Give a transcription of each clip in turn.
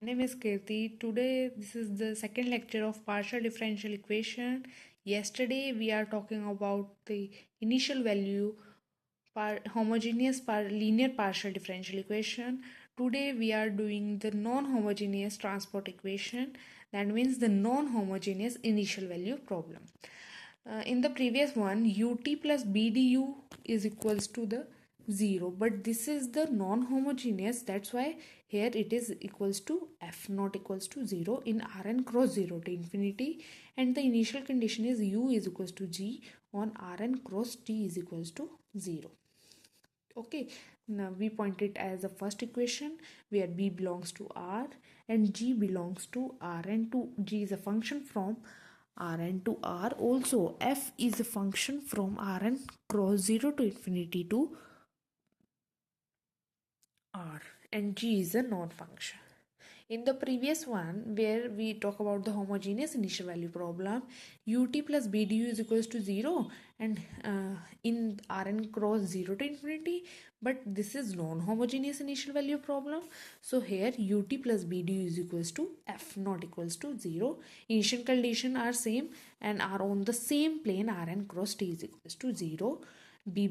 My name is Kirti. Today, this is the second lecture of partial differential equation. Yesterday, we are talking about the initial value homogeneous linear partial differential equation. Today, we are doing the non-homogeneous transport equation. That means the non-homogeneous initial value problem. In the previous one, ut plus bdu is equals to the 0, but this is the non-homogeneous, that's why here it is equals to f not equals to 0 in Rn cross 0 to infinity, and the initial condition is u is equals to g on Rn cross t is equals to 0. Okay, now we point it as a first equation where b belongs to R and g belongs to Rn. To g is a function from Rn to R. Also, f is a function from Rn cross 0 to infinity to R, and g is a non-function. In the previous one, where we talk about the homogeneous initial value problem, ut plus bdu is equals to 0 and in Rn cross 0 to infinity, but this is non-homogeneous initial value problem. So here ut plus bdu is equals to f not equals to 0. Initial condition are same and are on the same plane. Rn cross t is equals to 0. B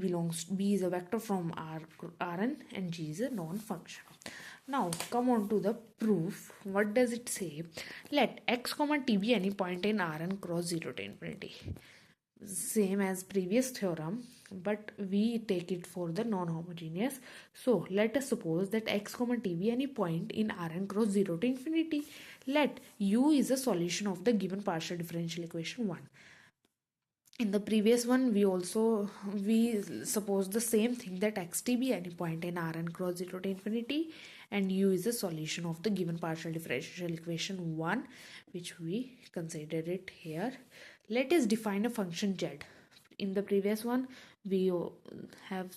is a vector from Rn and G is a non-function. Now come on to the proof. What does it say? Let x comma t be any point in Rn cross 0 to infinity. Same as previous theorem, but we take it for the non-homogeneous. So let us suppose that x comma t be any point in Rn cross 0 to infinity. Let u is a solution of the given partial differential equation 1. In the previous one, we suppose the same thing, that xt be any point in Rn cross 0 to infinity and u is a solution of the given partial differential equation 1, which we consider it here. Let us define a function z. In the previous one, we have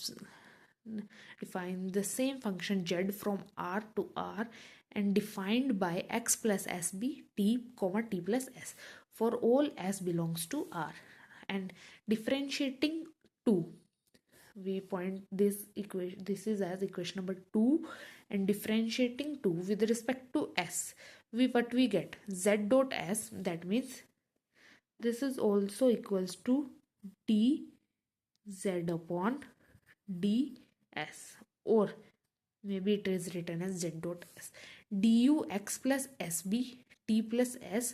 defined the same function z from R to R and defined by x plus sb t comma t plus s for all s belongs to R, and differentiating 2, we point this equation, this is as equation number 2, and differentiating 2 with respect to s, what we get z dot s, that means this is also equals to d z upon ds, or maybe it is written as z dot s du x plus sb t plus s.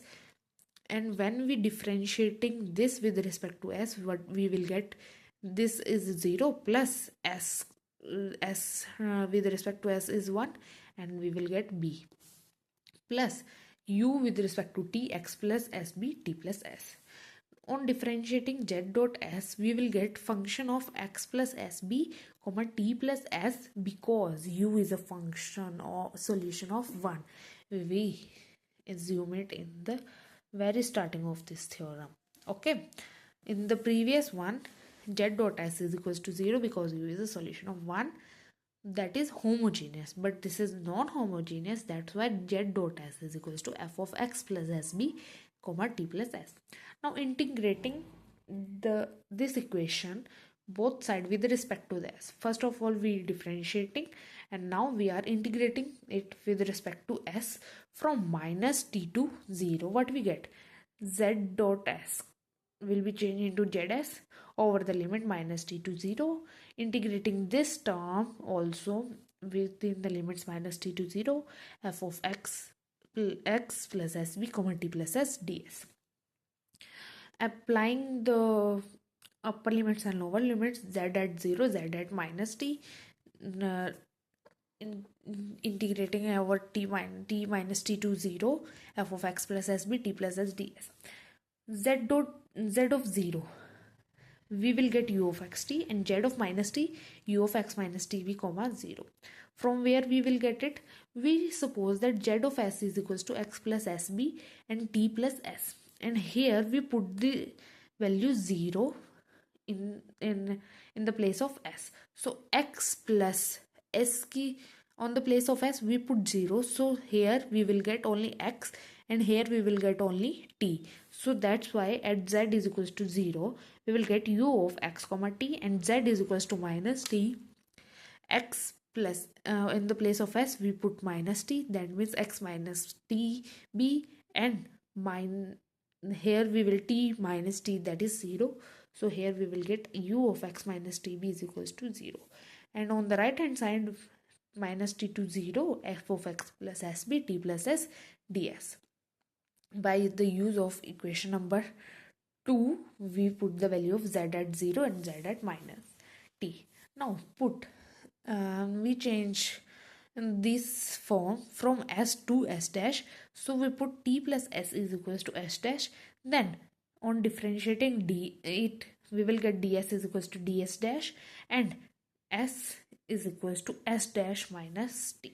And when we differentiating this with respect to s, what we will get, this is 0 plus s with respect to s is 1, and we will get b plus u with respect to t x plus sb t plus s. On differentiating z dot s, we will get function of x plus sb comma t plus s, because u is a function or solution of 1. We assume it in the very starting of this theorem. Okay, in the previous one, z dot s is equals to 0 because u is a solution of 1, that is homogeneous, but this is non-homogeneous, that's why z dot s is equals to f of x plus sb comma t plus s. Now integrating this equation both side with respect to the s, first of all we differentiating, and now we are integrating it with respect to s from minus t to 0. What we get, z dot s will be changed into zs over the limit minus t to 0, integrating this term also within the limits minus t to 0, f of x plus sb comma t plus s ds. Applying the upper limits and lower limits, z at 0, z at minus t, integrating over t minus t to 0, f of x plus sb t plus s ds. Z of 0, we will get u of xt, and z of minus t, u of x minus tv comma 0. From where we will get it, we suppose that z of s is equals to x plus sb and t plus s, and here we put the value 0 in the place of s. So x plus s ki on the place of s we put 0, so here we will get only x and here we will get only t. So that's why at z is equals to 0, we will get u of x comma t, and z is equals to minus t x plus in the place of s we put minus t, that means x minus t b, and here we will t minus t, that is 0. So here we will get u of x minus tb is equals to 0. And on the right hand side, minus t to 0, f of x plus sb t plus s ds. By the use of equation number 2, we put the value of z at 0 and z at minus t. Now put we change this form from s to s dash, so we put t plus s is equals to s dash. Then on differentiating we will get ds is equals to ds dash, and s is equals to s dash minus t.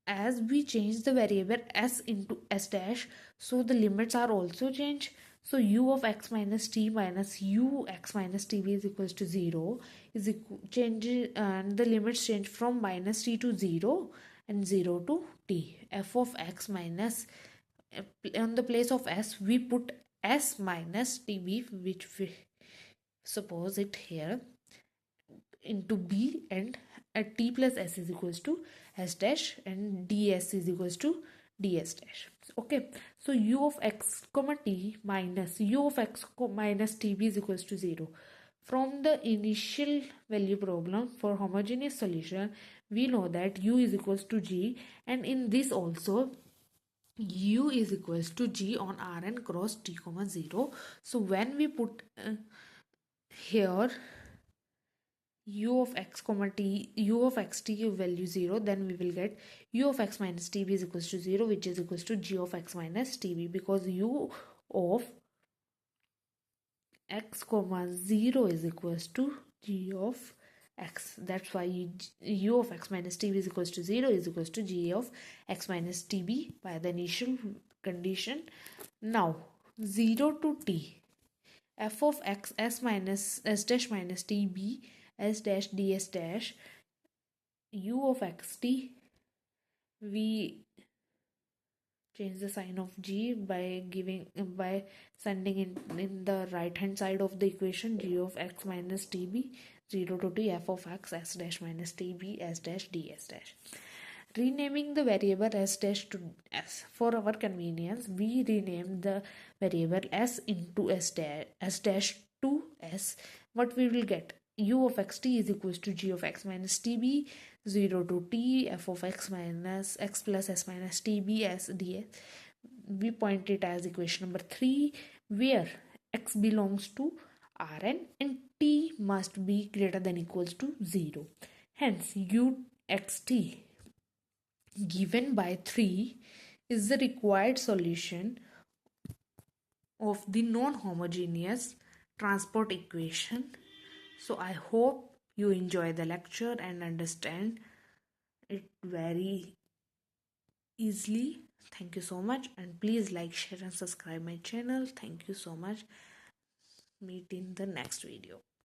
As we change the variable s into s dash, so the limits are also changed. So u of x minus t minus u x minus tb is equals to 0 is change, and the limits change from minus t to 0 and 0 to t. F of x minus, on the place of s we put s minus tb, which we suppose it here, into b, and at t plus s is equals to s dash, and ds is equals to ds dash. Okay, so u of x comma t minus u of x minus tb is equals to 0. From the initial value problem for homogeneous solution, we know that u is equals to g, and in this also u is equals to g on Rn cross t comma 0. So when we put here u of x comma t, u of x t value 0, then we will get u of x minus tb is equals to 0, which is equals to g of x minus tb, because u of x comma 0 is equals to g of x. That's why u of x minus tb is equals to 0 is equals to g of x minus tb by the initial condition. Now 0 to t, f of x s minus s dash minus tb s dash ds dash, u of xt, we change the sign of g by sending in the right hand side of the equation g of x minus tb 0 to t f of x s dash minus tb s dash ds dash. Renaming the variable s dash to s. For our convenience, we rename the variable s into s dash to s. What we will get? U of xt is equals to g of x minus tb 0 to t f of x minus x plus s minus tb s ds. We point it as equation number 3, where x belongs to Rn and t must be greater than equals to 0. Hence u xt given by 3 is the required solution of the non-homogeneous transport equation. So I hope you enjoy the lecture and understand it very easily. Thank you so much, and please like, share and subscribe my channel. Thank you so much. Meet in the next video.